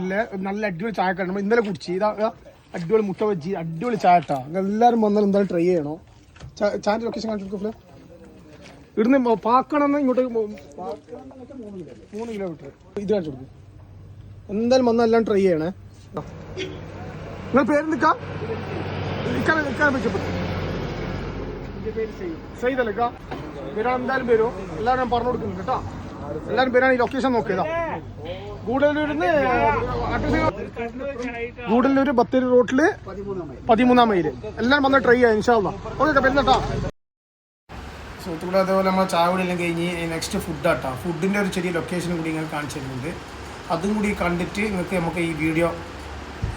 ഹോട്ടലിലെ നല്ല അടിപൊളി ചായ നമ്മൾ ഇന്നലെ കുടിച്ച് ഇതാ അടിപൊളി മുട്ട വെച്ച് അടിപൊളി ചായ ഇട്ടാ എല്ലാവരും വന്നാലും എന്തായാലും ട്രൈ ചെയ്യണോ. ചായൻ്റെ ലൊക്കേഷൻ കാണിച്ചു കൊടുക്കും. ഇവിടുന്ന് പാക്കണമെന്ന് ഇങ്ങോട്ട് 3 കിലോമീറ്റർ ഇത് കാണിച്ചു കൊടുക്കും. എന്തായാലും വന്നാൽ എല്ലാം ട്രൈ ചെയ്യണേ. നിങ്ങൾ പേര് നിൽക്കാം മെച്ചപ്പെട്ടു സൈതല്ലേ വരാൻ എന്തായാലും വരും. എല്ലാവരും ഞാൻ പറഞ്ഞു കൊടുക്കുന്നുണ്ട് കേട്ടോ. എല്ലാവരും വരാൻ ഈ ലൊക്കേഷൻ നോക്കിയതാ. ഗൂഡല്ലൂർ ബത്തേരി റോട്ടില് 13-ാം മൈല്. എല്ലാവരും വന്ന് ട്രൈ ചെയ്യാം ഇൻഷാ അല്ലാ. ഓക്കെ വരുന്നട്ടാ സുഹൃത്തുക്കളെ. അതേപോലെ നമ്മൾ ചായ കൂടി എല്ലാം കഴിഞ്ഞ് നെക്സ്റ്റ് ഫുഡാട്ടാ. ഫുഡിൻ്റെ ഒരു ചെറിയ ലൊക്കേഷനും കൂടി നിങ്ങൾക്ക് കാണിച്ചു തരുന്നുണ്ട്. അതും കൂടി കണ്ടിട്ട് നമുക്ക് ഈ വീഡിയോ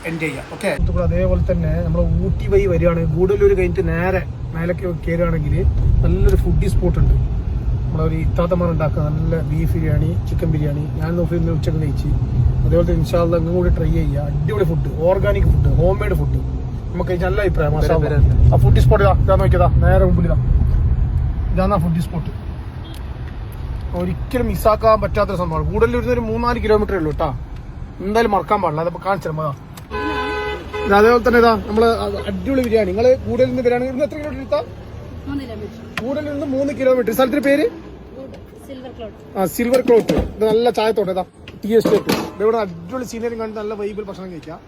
എൻഡ് ചെയ്യാം. ഓക്കെ സുഹൃത്തുക്കളെ. അതേപോലെ തന്നെ നമ്മൾ ഊട്ടി വഴി വരികയാണ്. ഗൂഡല്ലൂർ കഴിഞ്ഞിട്ട് നേരെ മേലേക്ക് കയറുകയാണെങ്കിൽ നല്ലൊരു ഫുഡി സ്പോട്ട് ഉണ്ട്. നമ്മളൊരു ഇത്താത്തമാർ ഉണ്ടാക്കുക നല്ല ബീഫ് ബിരിയാണി, ചിക്കൻ ബിരിയാണി. ഞാൻ നോക്കി ഉച്ചക്ക് കഴിച്ച്. അതേപോലെ തന്നെ ഇൻഷാ അല്ലാ ഇങ്ങും കൂടി ട്രൈ ചെയ്യുക. അടിപൊളി food, organic food, home made food. നമുക്ക് കഴിച്ചാൽ നല്ല അഭിപ്രായം. ആ ഫുഡി സ്പോട്ട് ഇതാ നോക്കിയതാ നേരെ മുമ്പിൽ ഇതാണ് ആ ഫുഡി സ്പോട്ട്. ഒരിക്കലും മിസ്സാക്കാൻ പറ്റാത്തൊരു സംഭവമാണ്. ഗൂഡല്ലൂരിൽ ഒരു 3-4 കിലോമീറ്റർ ഉള്ളൂ കേട്ടോ. എന്തായാലും മറക്കാൻ പാടില്ല. അതപ്പോൾ കാണിച്ചു തരാം. അതേപോലെ തന്നെ ഇതാ നമ്മള് അടിപൊളി ബിരിയാണി. നിങ്ങൾ ഗൂഡലിൽ നിന്ന് ബിരിയാണി എത്ര കിലോമീറ്റർ എടുത്താ? ഗൂഡലിൽ നിന്ന് 3 കിലോമീറ്റർ. സ്ഥലത്തിന്റെ പേര് സിൽവർ ക്ലോട്ട്. ഇത് നല്ല ചായത്തോട്ടെ ഇതാ ടീ എസ്റ്റേറ്റ്. ഇവിടെ അടിപൊളി സീനറി കണ്ട് നല്ല വൈബിൽ ഭക്ഷണം കഴിക്കാം.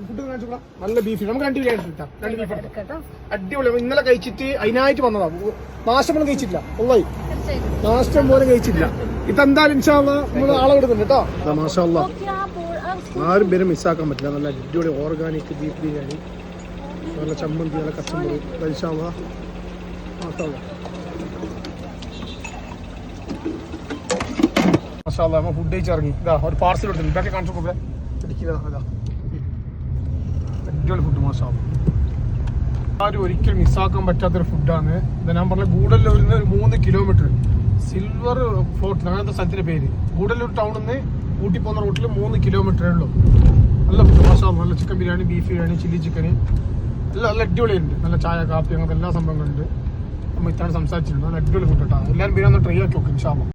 ഫുഡ് കാണിച്ചു നല്ല ബീഫ്. നമുക്ക് 2 ബിരിയാണി കിട്ടാം. 2 ബീഫ് അടിപൊളി. ഇന്നലെ കഴിച്ചിട്ട് അതിനായിട്ട് വന്നതാ. നാശമൊന്നും കഴിച്ചിട്ടില്ല. ഉള്ളായി നാശം പോലും കഴിച്ചിട്ടില്ല. ഇതെന്തായാലും ഇൻഷാ അല്ലാ നമ്മള് ആളെ കൊടുക്കുന്നുണ്ട് കേട്ടോ. മാഷാ അല്ലാ ആരും പേരും മിസ്സാക്കാൻ പറ്റില്ല. നല്ല അടിപൊളി ഓർഗാനിക് ബീഫ് ബിരിയാണി, നല്ല ചമ്മന്തി, നല്ല കച്ചമ്പറി. ഇൻഷാ അല്ലാ മാഷാ അല്ലാ മാഷാ അല്ലാ. നമ്മൾ ഫുഡ് കഴിച്ചിറങ്ങി. ഇതാ ഒരു പാർസൽ എടുത്തിട്ടുണ്ട്. ഇതൊക്കെ കാണിച്ചു കൊടുക്കുക. ഇതാ അടിപൊളി ഫുഡ്. മാഷാ അല്ലാ ആരും ഒരിക്കലും മിസ്സാക്കാൻ പറ്റാത്തൊരു ഫുഡാണ്. ഇത് ഞാൻ പറഞ്ഞ ഗൂഡല്ലൂരിൽ നിന്ന് ഒരു 3 കിലോമീറ്റർ സിൽവർ ഫ്ലോട്ട് അങ്ങനത്തെ സ്ഥലത്തിന്റെ പേര്. ഗൂഡല്ലൂർ ടൗണിൽ നിന്ന് ഊട്ടി പോകുന്ന റൂട്ടിൽ 3 കിലോമീറ്ററേ ഉള്ളൂ. നല്ല ഫുഡ് മാഷാ അല്ലാ. നല്ല chicken biryani, beef biryani, chilli chicken എല്ലാം നല്ല അടിപൊളിയുണ്ട്. നല്ല ചായ, കാപ്പി അങ്ങനത്തെ എല്ലാ സംഭവങ്ങളുണ്ട്. നമ്മൾ ഇതാണ് സംസാരിച്ചിട്ടുണ്ട്. നല്ല അടിപൊളി ഫുഡ് കേട്ടോ. എല്ലാവരും ബിരിയാണി ട്രൈ ആക്കി നോക്കും ഇൻഷാ അല്ലാ.